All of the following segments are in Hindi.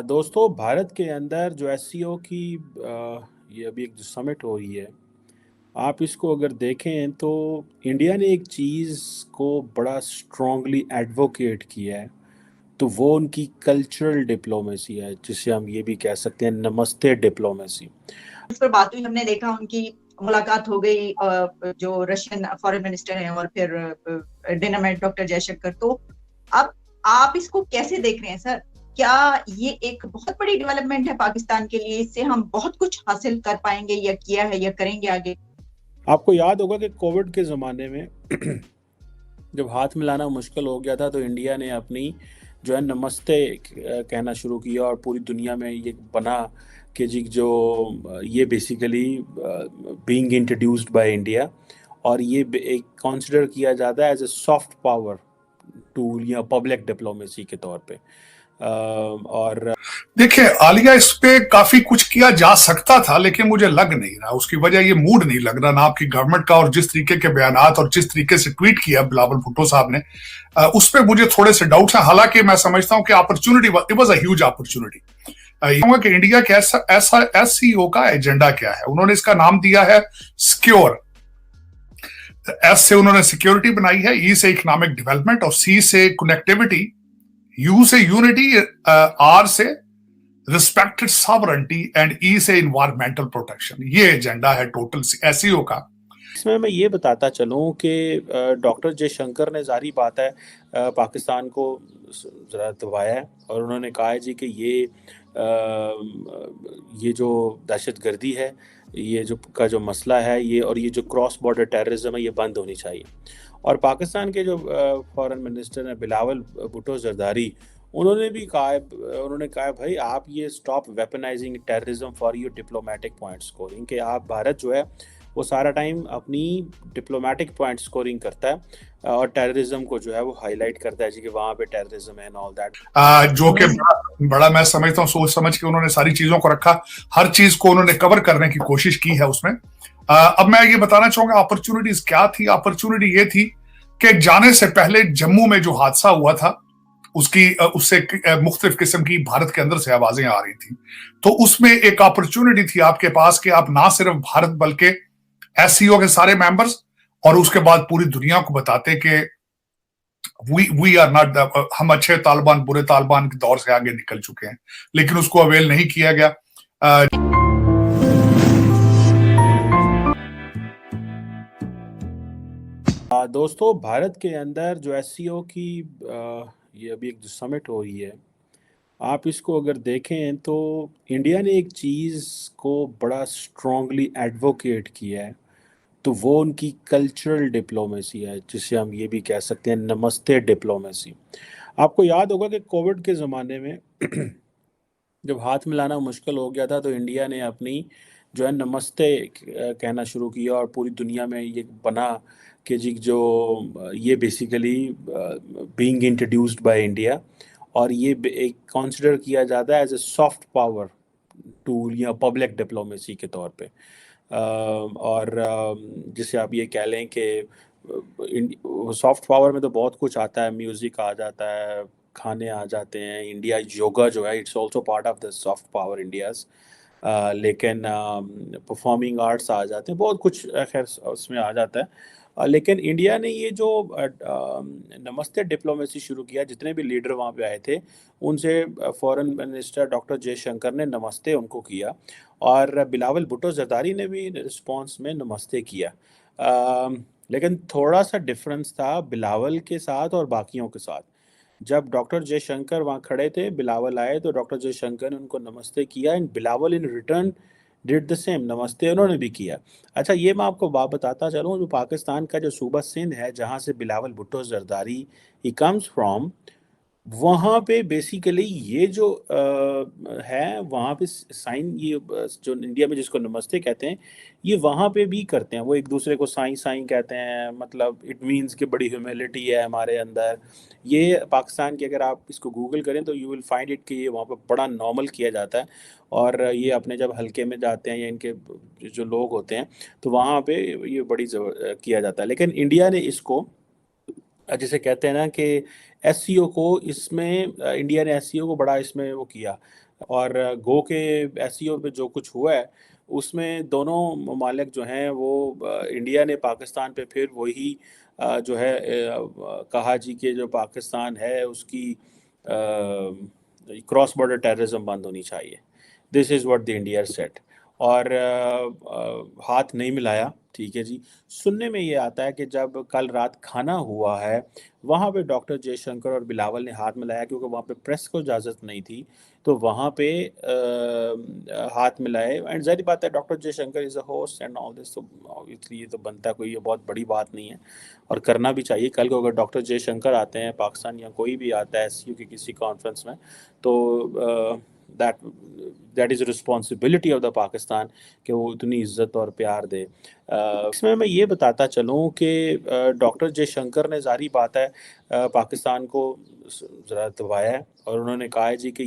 दोस्तों भारत के अंदर जो एससीओ की ये अभी एक जो समिट हो रही है, आप इसको अगर देखें तो इंडिया ने एक चीज़ को बड़ा स्ट्रांगली एडवोकेट किया है। तो वो उनकी कल्चरल डिप्लोमेसी है, जिसे हम ये भी कह सकते हैं नमस्ते डिप्लोमेसी। इस पर बात हुई, हमने देखा उनकी मुलाकात हो गई जो रशियन फॉरेन मिनिस्टर हैं और फिर डिनर में डॉक्टर जयशंकर। तो अब आप इसको कैसे देख रहे हैं सर? क्या ये एक बहुत बड़ी डेवलपमेंट है पाकिस्तान के लिए? इससे हम बहुत कुछ हासिल कर पाएंगे या किया है या करेंगे आगे? आपको याद होगा कि कोविड के ज़माने में जब हाथ मिलाना मुश्किल हो गया था तो इंडिया ने अपनी जो है नमस्ते कहना शुरू किया और पूरी दुनिया में ये बना कि जी जो ये basically being introduced by India, और ये एक कंसिडर किया जाता है as a soft power tool या पब्लिक डिप्लोमेसी के तौर पे। और देखिए आलिया, इस पे काफी कुछ किया जा सकता था लेकिन मुझे लग नहीं रहा। उसकी वजह ये मूड नहीं लग रहा ना आपकी गवर्नमेंट का, और जिस तरीके के बयानात और जिस तरीके से ट्वीट किया बिलावल भुट्टो साहब ने, उस पे मुझे थोड़े से डाउट्स हैं। हालांकि मैं समझता हूं कि opportunity, it was a huge opportunity. कि इंडिया के ऐसा एससीओ का एजेंडा क्या है। उन्होंने इसका नाम दिया है सिक्योर। एस से उन्होंने सिक्योरिटी बनाई है, ई से इकोनॉमिक डेवलपमेंट, और सी से कनेक्टिविटी, यू से यूनिटी, आर से रिस्पेक्टेड सॉवरेंटी एंड ई से इन्वायरमेंटल प्रोटेक्शन। ये एजेंडा है टोटल एसईओ का। इसमें मैं ये बताता चलूँ कि डॉक्टर जयशंकर ने जारी बात है पाकिस्तान को ज़रा दबाया है और उन्होंने कहा है जी कि ये जो दहशतगर्दी है, ये जो मसला है, ये और ये जो क्रॉस बॉर्डर टेररिज्म है, ये बंद होनी चाहिए। और पाकिस्तान के जो फॉरेन मिनिस्टर हैं बिलावल भुट्टो जरदारी, उन्होंने कहा भाई आप ये stop weaponising terrorism for your diplomatic point scoring, कि आप भारत जो है वो सारा टाइम अपनी डिप्लोमेटिक पॉइंट स्कोरिंग करता है और टेररिज्म को जो है वो हाईलाइट करता है जी कि वहां पे टेररिज्म है एंड ऑल दैट। जो कि बड़ा मैं समझता हूँ सोच समझ के उन्होंने सारी चीजों को रखा, हर चीज को उन्होंने कवर करने की कोशिश की है उसमें। अब मैं ये बताना चाहूंगा अपॉर्चुनिटीज क्या थी। अपॉर्चुनिटी ये थी कि जाने से पहले जम्मू में जो हादसा हुआ था उससे मुख्तलिफ किस्म की भारत के अंदर से आवाजें आ रही थी। तो उसमें एक अपॉर्चुनिटी थी आपके पास कि आप ना सिर्फ भारत बल्कि एससीओ के सारे मेंबर्स और उसके बाद पूरी दुनिया को बताते कि वी आर नॉट, हम अच्छे तालिबान बुरे तालिबान के दौर से आगे निकल चुके हैं, लेकिन उसको अवेल नहीं किया गया। दोस्तों भारत के अंदर जो एससीओ की ये अभी एक जो समिट हो रही है, आप इसको अगर देखें तो इंडिया ने एक चीज़ को बड़ा स्ट्रांगली एडवोकेट किया है। तो वो उनकी कल्चरल डिप्लोमेसी है, जिसे हम ये भी कह सकते हैं नमस्ते डिप्लोमेसी। आपको याद होगा कि कोविड के ज़माने में जब हाथ मिलाना मुश्किल हो गया था तो इंडिया ने अपनी जो है नमस्ते कहना शुरू किया और पूरी दुनिया में ये बना कि जी जो ये basically being introduced by India, और ये एक कंसिडर किया जाता है as a soft power tool या पब्लिक डिप्लोमेसी के तौर पे। और जिसे आप ये कह लें कि सॉफ्ट पावर में तो बहुत कुछ आता है, म्यूज़िक आ जाता है, खाने आ जाते हैं, इंडिया योगा जो है it's also part of the soft power India's. लेकिन परफॉर्मिंग आर्ट्स आ जाते हैं, बहुत कुछ खैर उसमें आ जाता है। लेकिन इंडिया ने ये जो नमस्ते डिप्लोमेसी शुरू किया, जितने भी लीडर वहाँ पे आए थे उनसे फॉरेन मिनिस्टर डॉक्टर जयशंकर ने नमस्ते उनको किया और बिलावल भुट्टो जरदारी ने भी रिस्पांस में नमस्ते किया। लेकिन थोड़ा सा डिफरेंस था बिलावल के साथ और बाकियों के साथ। जब डॉक्टर जयशंकर वहाँ खड़े थे, बिलावल आए तो डॉक्टर जयशंकर ने उनको नमस्ते किया and Bilawal in return did the same, नमस्ते उन्होंने भी किया। अच्छा, ये मैं आपको बात बताता चलूँ, जो पाकिस्तान का जो सूबा सिंध है जहाँ से Bilawal Bhutto Zardari he comes from, वहाँ पे बेसिकली ये जो है वहाँ पे साइन, ये जो इंडिया में जिसको नमस्ते कहते हैं, ये वहाँ पे भी करते हैं। वो एक दूसरे को साईं साईं कहते हैं, मतलब इट मीन्स कि बड़ी ह्यूमिलिटी है हमारे अंदर। ये पाकिस्तान की अगर आप इसको गूगल करें तो यू विल फाइंड इट कि ये वहाँ पे बड़ा नॉर्मल किया जाता है। और ये अपने जब हल्के में जाते हैं या इनके जो लोग होते हैं तो वहाँ पे ये बड़ी किया जाता है। लेकिन इंडिया ने इसको जिसे कहते हैं ना कि एससीओ को इसमें इंडिया ने एससीओ को बड़ा इसमें वो किया, और गो के एससीओ पे जो कुछ हुआ है उसमें दोनों ममालिक जो हैं वो इंडिया ने पाकिस्तान पे फिर वही जो है कहा जी कि जो पाकिस्तान है उसकी क्रॉस बॉर्डर टेररिज्म बंद होनी चाहिए। This is what the India set. और हाथ नहीं मिलाया। ठीक है जी। सुनने में ये आता है कि जब कल रात खाना हुआ है वहाँ पे डॉक्टर जयशंकर और बिलावल ने हाथ मिलाया क्योंकि वहाँ पे प्रेस को इजाज़त नहीं थी, तो वहाँ पे हाथ मिलाए। एंड जाहिर बात है doctor Jaishankar is a host and all this, तो ऑब्वियसली ये तो बनता कोई ये बहुत बड़ी बात नहीं है और करना भी चाहिए। कल को अगर डॉक्टर जयशंकर आते हैं पाकिस्तान या कोई भी आता है एससीओ की किसी कॉन्फ्रेंस में, तो that that is responsibility of the Pakistan कि वो इतनी इज्जत और प्यार दे। इसमें मैं ये बताता चलूँ कि डॉक्टर जयशंकर ने जारी बात है पाकिस्तान को ज़रा दबाया है और उन्होंने कहा है जी कि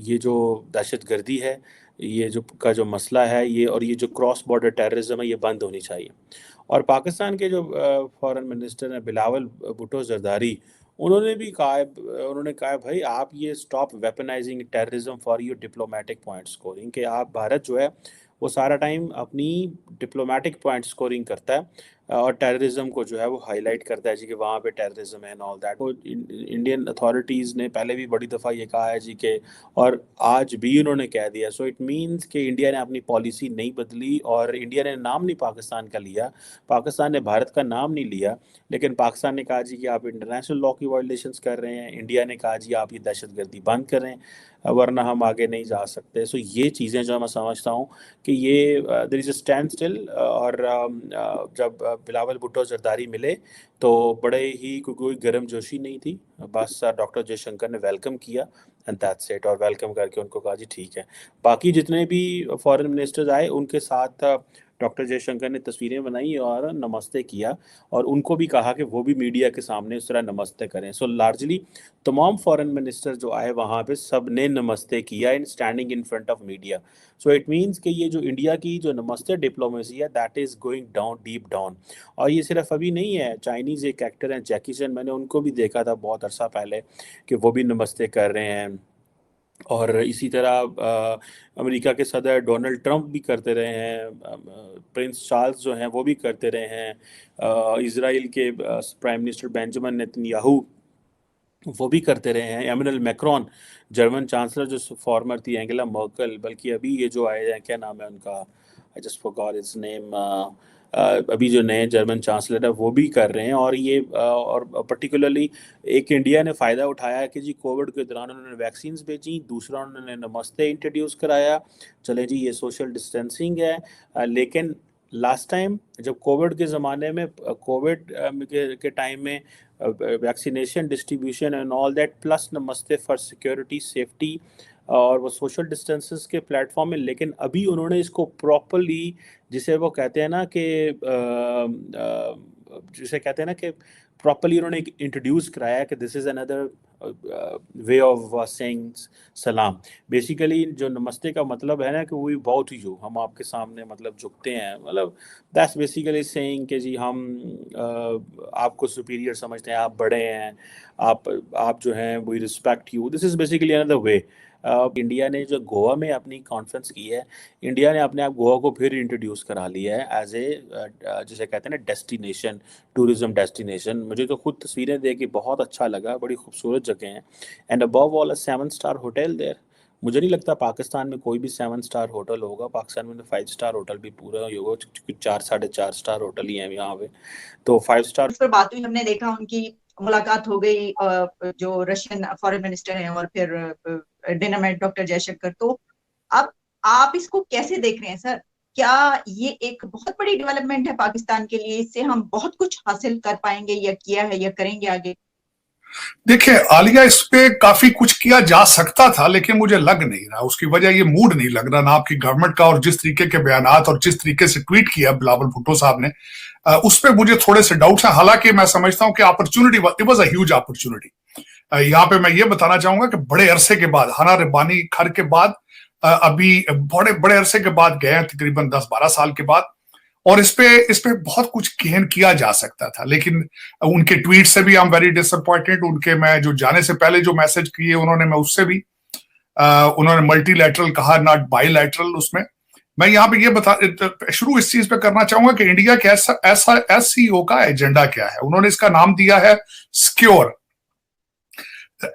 ये जो दहशतगर्दी है, ये जो मसला है, ये और ये जो क्रॉस बॉर्डर टेररिज्म है, ये बंद होनी चाहिए। और पाकिस्तान के जो फॉरेन मिनिस्टर हैं बिलावल भुट्टो जरदारी, उन्होंने कहा है भाई आप ये stop weaponising terrorism for your diplomatic point scoring, कि आप भारत जो है वो सारा टाइम अपनी डिप्लोमेटिक पॉइंट स्कोरिंग करता है और टेररिज्म को जो है वो हाईलाइट करता है जी कि वहाँ पे टेररिज्म है एंड ऑल दैट। तो इंडियन अथॉरिटीज़ ने पहले भी बड़ी दफ़ा ये कहा है जी कि, और आज भी उन्होंने कह दिया। सो इट मीन्स कि इंडिया ने अपनी पॉलिसी नहीं बदली और इंडिया ने नाम नहीं पाकिस्तान का लिया, पाकिस्तान ने भारत का नाम नहीं लिया, लेकिन पाकिस्तान ने कहा जी कि आप इंटरनेशनल लॉ की वायलेशंस कर रहे हैं, इंडिया ने कहा जी आप ये दहशतगर्दी बंद करें वरना हम आगे नहीं जा सकते। सो ये चीज़ें जो मैं समझता हूँ कि ये there is a standstill. और जब बिलावल भुट्टो जरदारी मिले तो बड़े ही कोई गर्म जोशी नहीं थी, बस डॉक्टर जयशंकर ने वेलकम किया एंड दैट्स इट। और वेलकम करके उनको कहा जी ठीक है। बाकी जितने भी फॉरेन मिनिस्टर्स आए उनके साथ डॉक्टर जयशंकर ने तस्वीरें बनाई और नमस्ते किया और उनको भी कहा कि वो भी मीडिया के सामने उस तरह नमस्ते करें। सो लार्जली तमाम फॉरेन मिनिस्टर जो आए वहाँ पे सब ने नमस्ते किया इन standing in front of media. So it means कि ये जो इंडिया की जो नमस्ते डिप्लोमेसी है that is going down deep down. और ये सिर्फ अभी नहीं है, चाइनीज़ एक एक्टर हैं जैकी चैन, मैंने उनको भी देखा था बहुत अरसा पहले कि वो भी नमस्ते कर रहे हैं। और इसी तरह अमेरिका के सदर डोनाल्ड ट्रंप भी करते रहे हैं, प्रिंस चार्ल्स जो हैं वो भी करते रहे हैं, इज़राइल के प्राइम मिनिस्टर बेंजामिन नेतन्याहू वो भी करते रहे हैं, एमैनुअल मैक्रोन जर्मन चांसलर जो फॉर्मर थी एंगेला मर्केल, बल्कि अभी ये जो आए हैं क्या नाम है उनका, I just forgot it's name, अभी जो नए जर्मन चांसलर है वो भी कर रहे हैं। और ये और पर्टिकुलरली एक इंडिया ने फ़ायदा उठाया कि जी कोविड के दौरान उन्होंने वैक्सीन्स भेजी, दूसरा उन्होंने नमस्ते इंट्रोड्यूस कराया, चले जी ये सोशल डिस्टेंसिंग है। लेकिन लास्ट टाइम जब कोविड के ज़माने में कोविड के टाइम में vaccination distribution and all that plus नमस्ते फॉर सिक्योरिटी सेफ्टी और वो सोशल डिस्टेंसेस के प्लेटफॉर्म में, लेकिन अभी उन्होंने इसको प्रॉपरली जिसे वो कहते हैं ना कि जिसे कहते हैं ना कि प्रॉपरली उन्होंने इंट्रोड्यूस कराया कि this is another way of saying सलाम। बेसिकली जो नमस्ते का मतलब है ना कि वी बाउ टू यू, हम आपके सामने मतलब झुकते हैं, मतलब दैट्स बेसिकली सेइंग कि जी हम आपको सुपीरियर समझते हैं, आप बड़े हैं, आप जो हैं we respect you. This is basically another way. India ने जो गोवा में अपनी कॉन्फ्रेंस की है, इंडिया ने अपने आप गोवा को फिर इंट्रोड्यूस करा लिया है एज ए जिसे कहते हैं ना डेस्टिनेशन, टूरिज्म डेस्टिनेशन। मुझे तो खुद तस्वीरें देख के बहुत अच्छा लगा, बड़ी खूबसूरत जगह हैं and above all a 7 star hotel there. मुझे नहीं लगता पाकिस्तान में कोई भी 7 स्टार होटल होगा, पाकिस्तान में तो 5 स्टार होटल भी पूरा ही होगा क्योंकि 4 4.5 स्टार होटल ही हैं यहाँ पे, तो 5 स्टार। उस पर बात हुई, हमने देखा उनकी मुलाकात हो गई जो रशियन फॉरेन मिनिस्टर हैं और फिर डिनर में डॉक्टर जयशंकर। तो अब आप इसको कैसे देख रहे हैं सर? क्या ये एक बहुत बड़ी डेवलपमेंट है पाकिस्तान के लिए? इससे हम बहुत कुछ हासिल कर पाएंगे या किया है या करेंगे आगे? देखिए आलिया, इस पे काफी कुछ किया जा सकता था लेकिन मुझे लग नहीं रहा, उसकी वजह ये मूड नहीं लग रहा ना आपकी गवर्नमेंट का, और जिस तरीके के बयानात और जिस तरीके से ट्वीट किया बिलावल भुट्टो साहब ने, उस पर मुझे थोड़े से डाउट्स हैं। हालांकि मैं समझता हूं कि opportunity, it was a huge opportunity. यहाँ पे मैं ये बताना चाहूंगा कि बड़े अरसे के बाद, हाना रब्बानी खर के बाद, अभी बड़े बड़े अरसे के बाद गए हैं, तकरीबन 10-12 साल के बाद, और इस पे बहुत कुछ गेन किया जा सकता था, लेकिन उनके ट्वीट से भी आई एम वेरी डिसअपॉइंटेड। उनके मैं जो जाने से पहले जो मैसेज किए उन्होंने, मैं उससे भी उन्होंने मल्टीलैटरल कहा, नॉट बाईलैटरल। उसमें मैं यहाँ पे ये शुरू इस चीज पे करना चाहूंगा कि इंडिया के ऐसा एससीओ का एजेंडा क्या है। उन्होंने इसका नाम दिया है सिक्योर।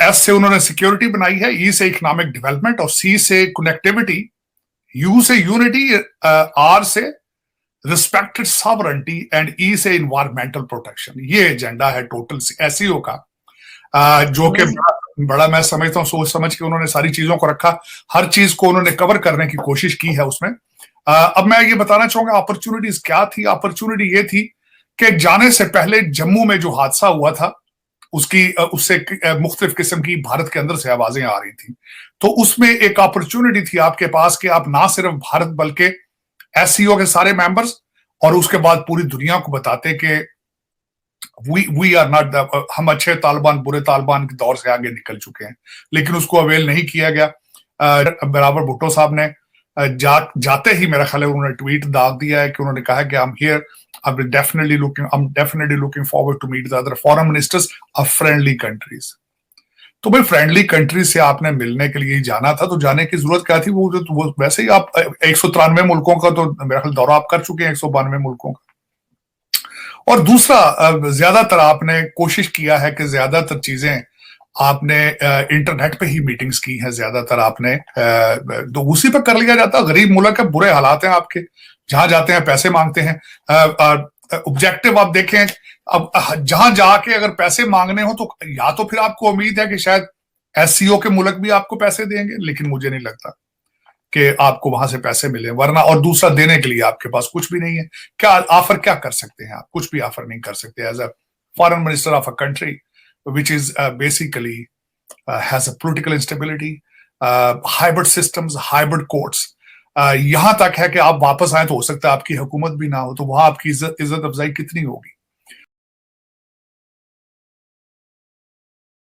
एस से उन्होंने सिक्योरिटी बनाई है, ई से इकोनॉमिक डेवलपमेंट, और सी से कनेक्टिविटी, यू से यूनिटी, आर से रिस्पेक्टेड सॉवरेंटी एंड ई से इन्वायरमेंटल प्रोटेक्शन। ये एजेंडा है टोटल एससीओ का, जो कि बड़ा मैं समझता हूँ सोच समझ के उन्होंने सारी चीजों को रखा, हर चीज को उन्होंने कवर करने की कोशिश की है उसमें। अब मैं ये बताना चाहूंगा अपॉर्चुनिटीज क्या थी। अपॉर्चुनिटी ये थी कि जाने से पहले जम्मू में जो हादसा हुआ था उससे मुख्तलिफ किस्म की भारत के अंदर से आवाजें आ रही थी। तो उसमें एक अपॉर्चुनिटी थी आपके पास कि आप ना सिर्फ भारत बल्कि एससीओ के सारे मेंबर्स और उसके बाद पूरी दुनिया को बताते कि वी आर नॉट, हम अच्छे तालिबान बुरे तालिबान के दौर से आगे निकल चुके हैं। लेकिन उसको अवेल नहीं किया गया। बराबर भुट्टो साहब ने जाते ही मेरा ख्याल है उन्होंने ट्वीट दाग दिया है कि उन्होंने कहा कि I'm here, I'm definitely looking forward to meet the other foreign ministers of friendly countries। तो भाई फ्रेंडली कंट्रीज से आपने मिलने के लिए जाना था, तो जाने की जरूरत क्या थी? वो वैसे ही आप 193 मुल्कों का तो मेरा ख्याल दौरा आप कर चुके हैं, 192 मुल्कों का। और दूसरा, ज्यादातर आपने कोशिश किया है कि ज्यादातर चीजें आपने इंटरनेट पे ही मीटिंग्स की हैं। ज्यादातर आपने तो उसी पे कर लिया जाता। गरीब मुल्क है, बुरे हालात हैं आपके, जहां जाते हैं पैसे मांगते हैं। ऑब्जेक्टिव आप देखें, अब जहां जाके अगर पैसे मांगने हो तो या तो फिर आपको उम्मीद है कि शायद एससीओ के मुल्क भी आपको पैसे देंगे, लेकिन मुझे नहीं लगता कि आपको वहां से पैसे मिले, वरना और दूसरा देने के लिए आपके पास कुछ भी नहीं है। क्या ऑफर क्या कर सकते हैं आप? कुछ भी ऑफर नहीं कर सकते as a foreign minister of a country which is basically has a political instability, hybrid systems, hybrid courts। यहां तक है कि आप वापस आए तो हो सकता है आपकी हुकूमत भी ना हो, तो वहां आपकी इज्जत अफजाई कितनी होगी?